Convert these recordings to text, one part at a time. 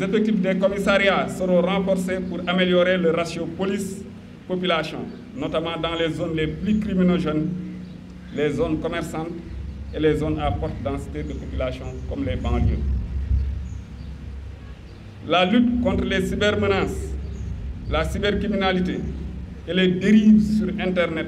Les effectifs des commissariats seront renforcés pour améliorer le ratio police-population, notamment dans les zones les plus criminogènes, les zones commerçantes et les zones à forte densité de population comme les banlieues. La lutte contre les cybermenaces, la cybercriminalité et les dérives sur Internet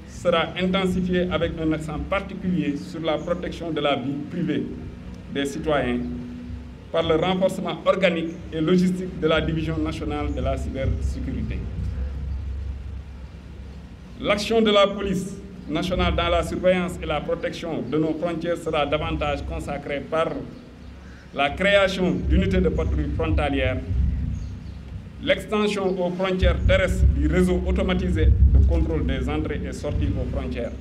sera intensifiée avec un accent particulier sur la protection de la vie privée des citoyens par le renforcement organique et logistique de la Division nationale de la cybersécurité. L'action de la police nationale dans la surveillance et la protection de nos frontières sera davantage consacrée par la création d'unités de patrouille frontalières, l'extension aux frontières terrestres du réseau automatisé de contrôle des entrées et sorties aux frontières,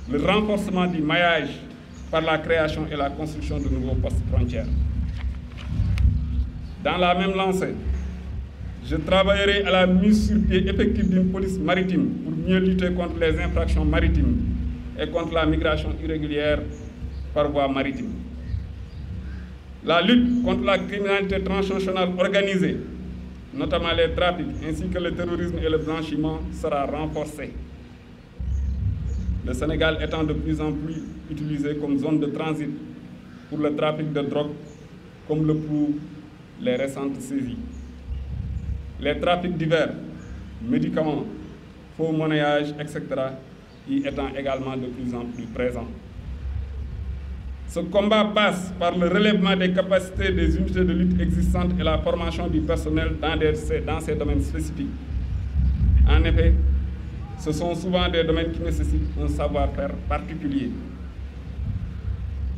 le renforcement du maillage par la création et la construction de nouveaux postes frontières. Dans la même lancée, je travaillerai à la mise sur pied effective d'une police maritime pour mieux lutter contre les infractions maritimes et contre la migration irrégulière par voie maritime. La lutte contre la criminalité transnationale organisée, notamment les trafics ainsi que le terrorisme et le blanchiment, sera renforcée. Le Sénégal étant de plus en plus utilisé comme zone de transit pour le trafic de drogue, comme le prouvent les récentes saisies. Les trafics divers, médicaments, faux monnayages, etc., y étant également de plus en plus présents. Ce combat passe par le relèvement des capacités des unités de lutte existantes et la formation du personnel dans ces domaines spécifiques. En effet, ce sont souvent des domaines qui nécessitent un savoir-faire particulier.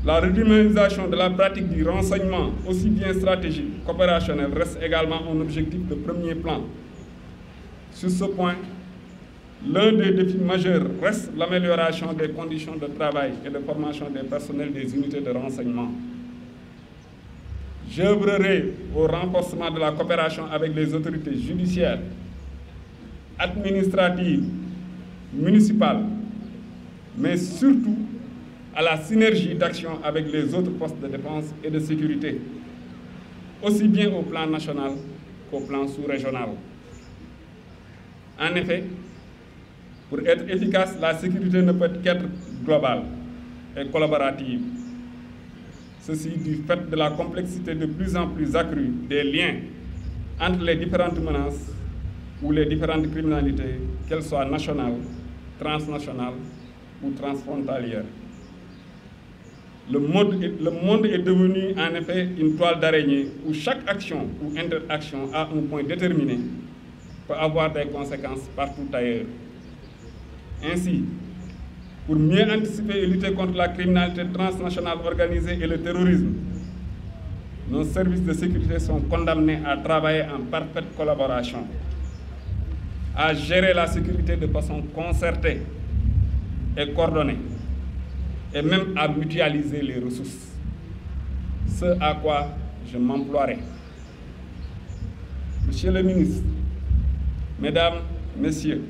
La redynamisation de la pratique du renseignement, aussi bien stratégique qu'opérationnel, reste également un objectif de premier plan. Sur ce point, l'un des défis majeurs reste l'amélioration des conditions de travail et de formation des personnels des unités de renseignement. J'œuvrerai au renforcement de la coopération avec les autorités judiciaires, administratives, municipales, mais surtout à la synergie d'action avec les autres postes de défense et de sécurité, aussi bien au plan national qu'au plan sous-régional. En effet, pour être efficace, la sécurité ne peut qu'être globale et collaborative. Ceci du fait de la complexité de plus en plus accrue des liens entre les différentes menaces ou les différentes criminalités, qu'elles soient nationales, transnationales ou transfrontalières. Le monde est devenu en effet une toile d'araignée où chaque action ou interaction à un point déterminé peut avoir des conséquences partout ailleurs. Ainsi, pour mieux anticiper et lutter contre la criminalité transnationale organisée et le terrorisme, nos services de sécurité sont condamnés à travailler en parfaite collaboration, à gérer la sécurité de façon concertée et coordonnée, et même à mutualiser les ressources, ce à quoi je m'emploierai. Monsieur le ministre, Mesdames, Messieurs,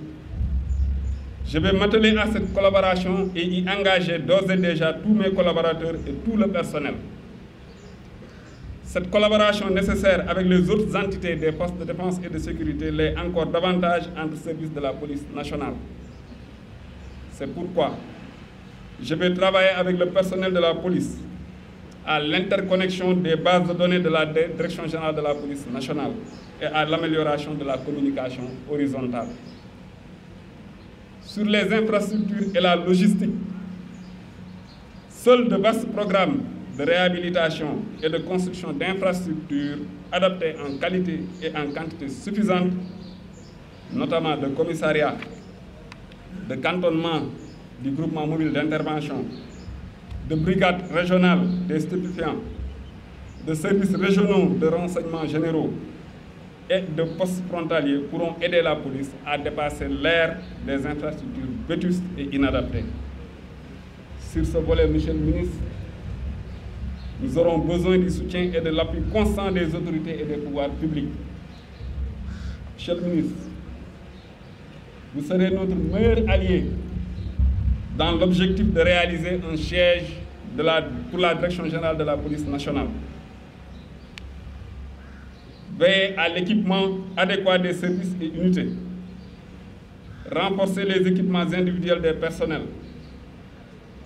je vais m'atteler à cette collaboration et y engager d'ores et déjà tous mes collaborateurs et tout le personnel. Cette collaboration nécessaire avec les autres entités des forces de défense et de sécurité l'est encore davantage entre services de la police nationale. C'est pourquoi je vais travailler avec le personnel de la police à l'interconnexion des bases de données de la Direction générale de la police nationale et à l'amélioration de la communication horizontale. Sur les infrastructures et la logistique, seuls de vastes programmes de réhabilitation et de construction d'infrastructures adaptées en qualité et en quantité suffisante, notamment de commissariats, de cantonnements du groupement mobile d'intervention, de brigades régionales des stupéfiants, de services régionaux de renseignements généraux et de postes frontaliers pourront aider la police à dépasser l'ère des infrastructures vétustes et inadaptées. Sur ce volet, Monsieur le ministre, nous aurons besoin du soutien et de l'appui constant des autorités et des pouvoirs publics. Monsieur le ministre, vous serez notre meilleur allié dans l'objectif de réaliser un siège pour la Direction générale de la police nationale. veiller à l'équipement adéquat des services et unités, renforcer les équipements individuels des personnels,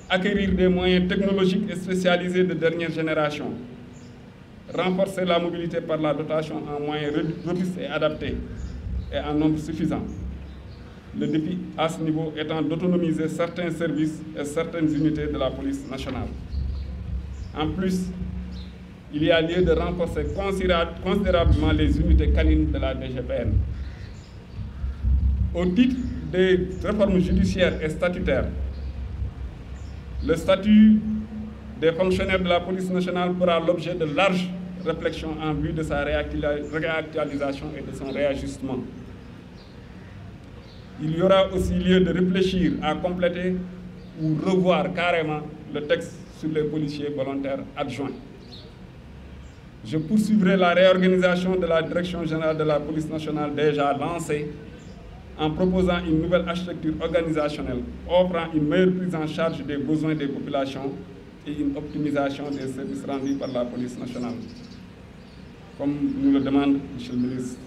acquérir des moyens technologiques et spécialisés de dernière génération, renforcer la mobilité par la dotation en moyens robustes et adaptés et en nombre suffisant. Le défi à ce niveau étant d'autonomiser certains services et certaines unités de la police nationale. En plus, il y a lieu de renforcer considérablement les unités canines de la DGPN. Au titre des réformes judiciaires et statutaires, le statut des fonctionnaires de la police nationale fera l'objet de larges réflexions en vue de sa réactualisation et de son réajustement. Il y aura aussi lieu de réfléchir à compléter ou revoir carrément le texte sur les policiers volontaires adjoints. Je poursuivrai la réorganisation de la Direction générale de la police nationale déjà lancée en proposant une nouvelle architecture organisationnelle offrant une meilleure prise en charge des besoins des populations et une optimisation des services rendus par la police nationale, comme nous le demande M. le ministre.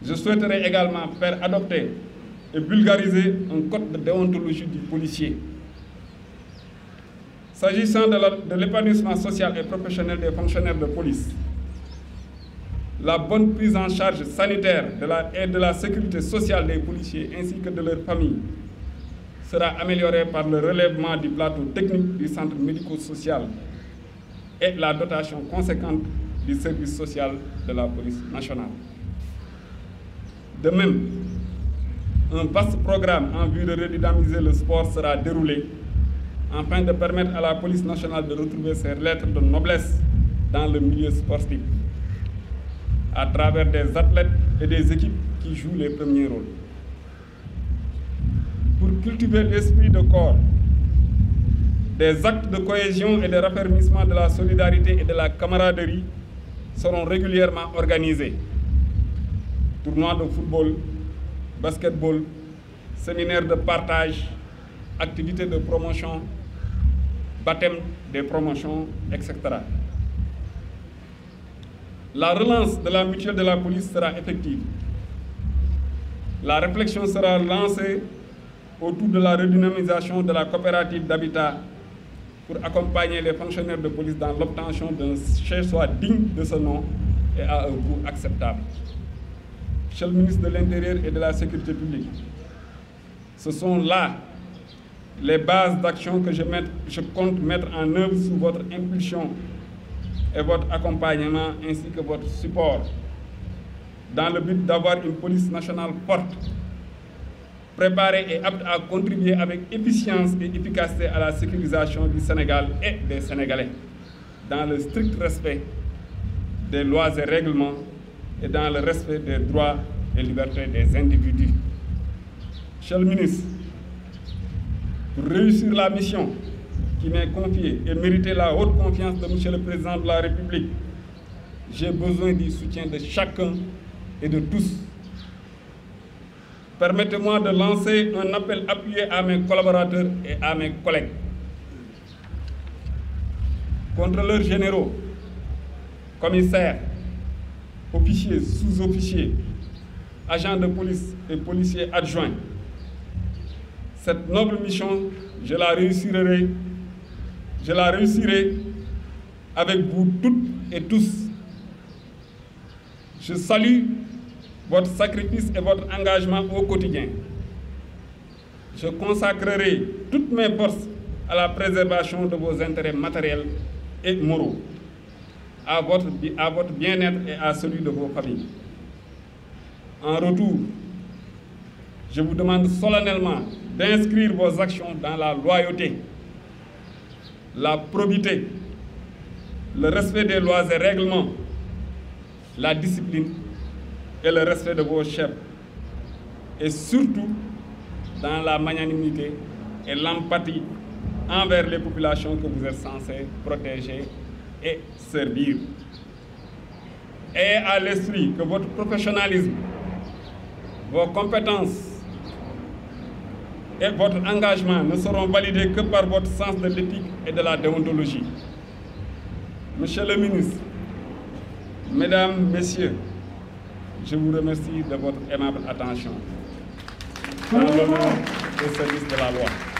Je souhaiterais également faire adopter et vulgariser un code de déontologie du policier. S'agissant de l'épanouissement social et professionnel des fonctionnaires de police, la bonne prise en charge sanitaire et de la sécurité sociale des policiers ainsi que de leurs familles sera améliorée par le relèvement du plateau technique du centre médico-social et la dotation conséquente du service social de la police nationale. De même, un vaste programme en vue de redynamiser le sport sera déroulé afin de permettre à la police nationale de retrouver ses lettres de noblesse dans le milieu sportif, à travers des athlètes et des équipes qui jouent les premiers rôles. Pour cultiver l'esprit de corps, des actes de cohésion et de raffermissement de la solidarité et de la camaraderie seront régulièrement organisés. Tournois de football, basketball, séminaires de partage, activités de promotion, baptême des promotions, etc. La relance de la mutuelle de la police sera effective. La réflexion sera lancée autour de la redynamisation de la coopérative d'habitat pour accompagner les fonctionnaires de police dans l'obtention d'un chez-soi digne de ce nom et à un coût acceptable. Monsieur le ministre de l'Intérieur et de la Sécurité publique, ce sont là les bases d'action que je compte mettre en œuvre sous votre impulsion et votre accompagnement ainsi que votre support dans le but d'avoir une police nationale forte, préparée et apte à contribuer avec efficience et efficacité à la sécurisation du Sénégal et des Sénégalais, dans le strict respect des lois et règlements et dans le respect des droits et libertés des individus. Monsieur le ministre, pour réussir la mission qui m'est confiée et mériter la haute confiance de Monsieur le Président de la République, j'ai besoin du soutien de chacun et de tous. Permettez-moi de lancer un appel appuyé à mes collaborateurs et à mes collègues. Contrôleurs généraux, commissaires, officiers, sous-officiers, agents de police et policiers adjoints. Cette noble mission, je la réussirai avec vous toutes et tous. Je salue votre sacrifice et votre engagement au quotidien. Je consacrerai toutes mes forces à la préservation de vos intérêts matériels et moraux, à votre bien-être et à celui de vos familles. En retour, je vous demande solennellement d'inscrire vos actions dans la loyauté, la probité, le respect des lois et règlements, la discipline et le respect de vos chefs, et surtout dans la magnanimité et l'empathie envers les populations que vous êtes censés protéger et servir. Ayez à l'esprit que votre professionnalisme, vos compétences et votre engagement ne seront validés que par votre sens de l'éthique et de la déontologie. Monsieur le ministre, Mesdames, Messieurs, je vous remercie de votre aimable attention dans l'honneur au service de la loi.